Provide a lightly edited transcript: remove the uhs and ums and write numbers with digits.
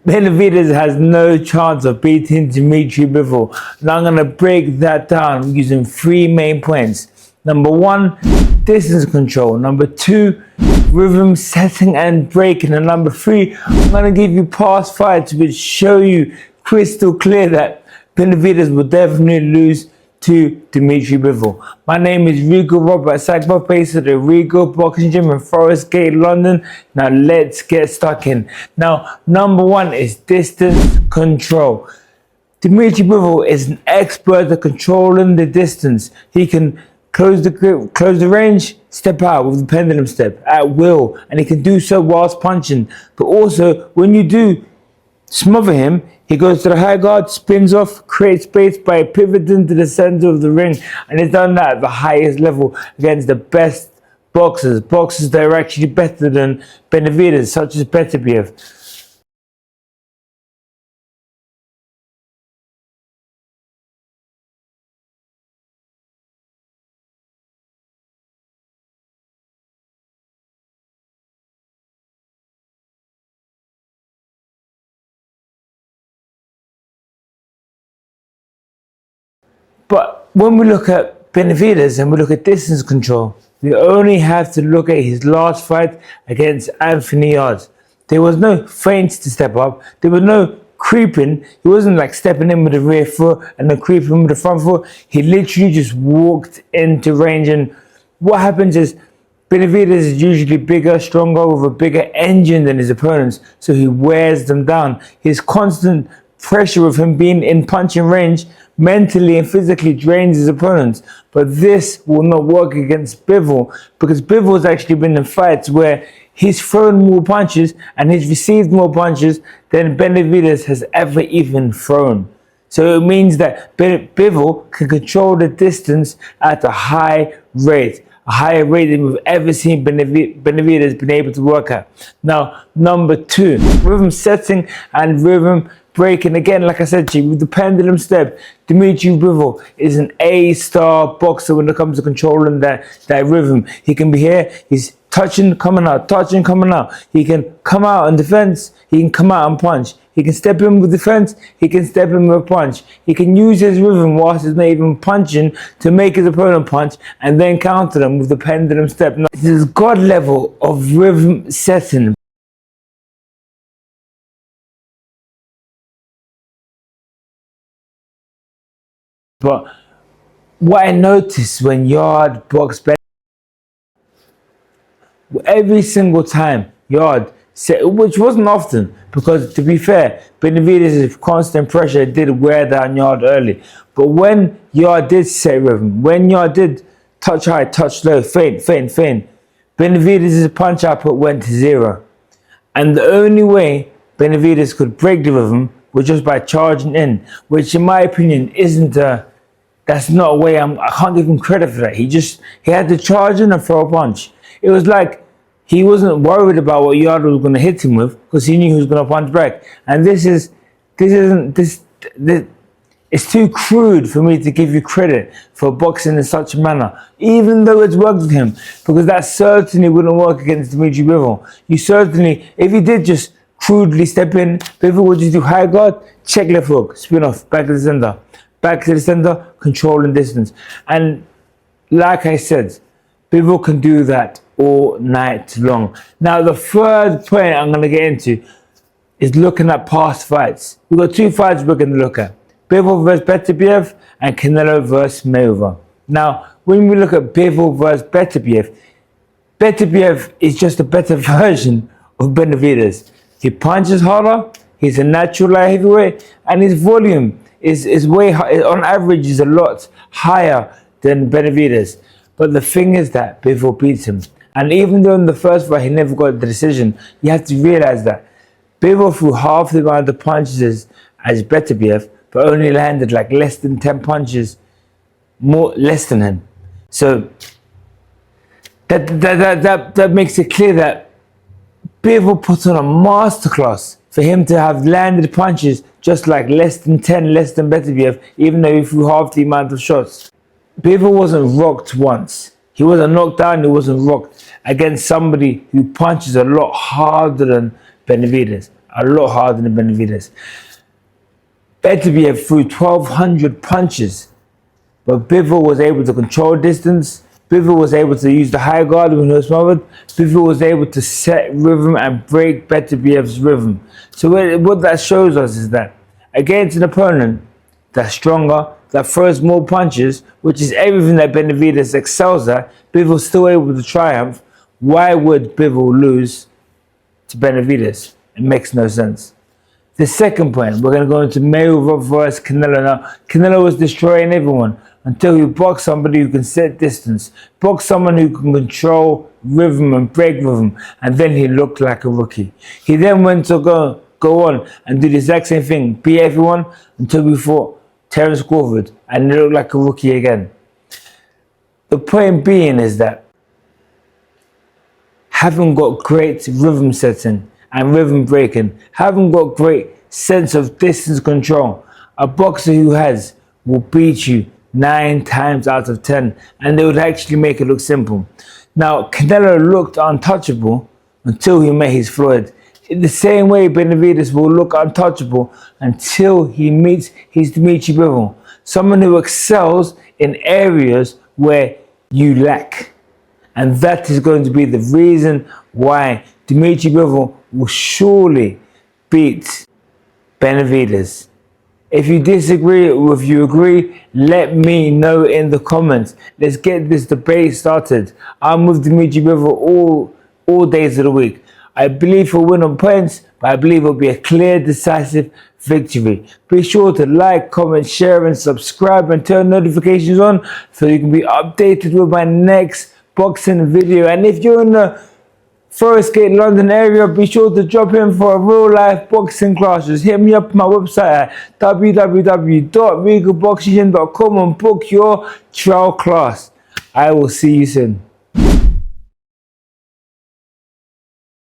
Benavidez has no chance of beating Dmitry Bivol. Now I'm going to break that down using three main points. Number one, distance control. Number two, rhythm setting and breaking. And number three, I'm going to give you past fights which show you crystal clear that Benavidez will definitely lose to Dmitry Bivol. My name is Regal Robert, cyber based at the Regal Boxing Gym in Forest Gate, London. Now let's get stuck in. Now, number one is distance control. Dmitry Bivol is an expert at controlling the distance. He can close the grip, close the range, step out with the pendulum step at will, and he can do so whilst punching. But also, when you do smother him, he goes to the high guard, spins off, creates space by pivoting to the center of the ring, and he's done that at the highest level against the best boxers that are actually better than Benavidez, such as Beterbiev. But when we look at Benavidez and we look at distance control, we only have to look at his last fight against Anthony Yarde. There was no feints to step up. There was no creeping. He wasn't like stepping in with the rear foot and then creeping with the front foot. He literally just walked into range. And what happens is Benavidez is usually bigger, stronger, with a bigger engine than his opponents, so he wears them down. His constant pressure of him being in punching range mentally and physically drains his opponents. But this will not work against Bivol, because Bivol has actually been in fights where he's thrown more punches and he's received more punches than Benavidez has ever even thrown. So it means that Bivol can control the distance at a high rate. A higher rate than we've ever seen Benavidez been able to work at. Now, number two, rhythm setting and rhythm breaking. Again, like I said to you, with the pendulum step, Dmitry Bivol is an A-star boxer when it comes to controlling that rhythm. He can be here, he's touching, coming out, touching, coming out. He can come out on defense, he can come out and punch. He can step in with defense, he can step in with a punch. He can use his rhythm whilst he's not even punching to make his opponent punch and then counter them with the pendulum step. Now, this is God level of rhythm setting. But what I noticed when Yarde boxed better, every single time Yarde set, which wasn't often, because to be fair, Benavidez's constant pressure did wear down Yarde early. But when Yarde did set rhythm, when Yarde did touch high, touch low, feint, Benavidez's punch output went to zero. And the only way Benavidez could break the rhythm was just by charging in, which in my opinion isn't that's not a way. I can't give him credit for that. He had to charge in and throw a punch. It was like he wasn't worried about what Yarde was going to hit him with, because he knew he was going to punch back. And it's too crude for me to give you credit for boxing in such a manner, even though it's worked with him, because that certainly wouldn't work against Dmitry Bivol. You certainly, if he did just crudely step in, Bivol would just do high guard, check left hook, spin off, back to the center. Back to the center, controlling distance. And like I said, Bivol can do that all night long. Now, the third point I'm going to get into is looking at past fights. We've got two fights we're going to look at. Bivol versus Beterbiev and Canelo versus Mayweather. Now, when we look at Bivol versus Beterbiev, Beterbiev is just a better version of Benavidez. He punches harder, he's a natural light heavyweight, and his volume is way high, on average is a lot higher than Benavidez. But the thing is that Bivol beats him. And even though in the first fight he never got the decision, you have to realize that Bivol threw half the amount of punches as Beterbiev, but only landed like less than 10 punches less than him. So that makes it clear that Bivol put on a masterclass for him to have landed punches just like less than 10, less than Beterbiev, even though he threw half the amount of shots. Bivol wasn't rocked once. He wasn't knocked down, he wasn't rocked against somebody who punches a lot harder than Benavidez. a lot harder than Benavidez. Beterbiev threw 1,200 punches, but Bivol was able to control distance. Bivol was able to use the high guard when he was smothered. Bivol was able to set rhythm and break Beterbiev's rhythm. So what that shows us is that against an opponent that's stronger, that throws more punches, which is everything that Benavidez excels at, Bivol's still able to triumph. Why would Bivol lose to Benavidez? It makes no sense. The second point, we're going to go into Mayweather versus Canelo. Now, Canelo was destroying everyone until he boxed somebody who can set distance, boxed someone who can control rhythm and break rhythm, and then he looked like a rookie. He then went to go on and do the exact same thing, beat everyone until we fought Terence Crawford, and he looked like a rookie again. The point being is that having got great rhythm setting and rhythm breaking, having got great sense of distance control, a boxer who has will beat you 9 times out of 10, and they would actually make it look simple. Now, Canelo looked untouchable until he met his Floyd. In the same way, Benavidez will look untouchable until he meets his Dmitry Bivol, someone who excels in areas where you lack. And that is going to be the reason why Dmitry Bivol will surely beat Benavidez. If you disagree or if you agree, let me know in the comments. Let's get this debate started. I'm with Dmitry Bivol all days of the week. I believe he'll win on points, but I believe it'll be a clear, decisive victory. Be sure to like, comment, share, and subscribe, and turn notifications on so you can be updated with my next boxing video. And if you're in the Forest Gate, London area, be sure to drop in for a real-life boxing class. Just hit me up on my website at www.regalboxing.com and book your trial class. I will see you soon.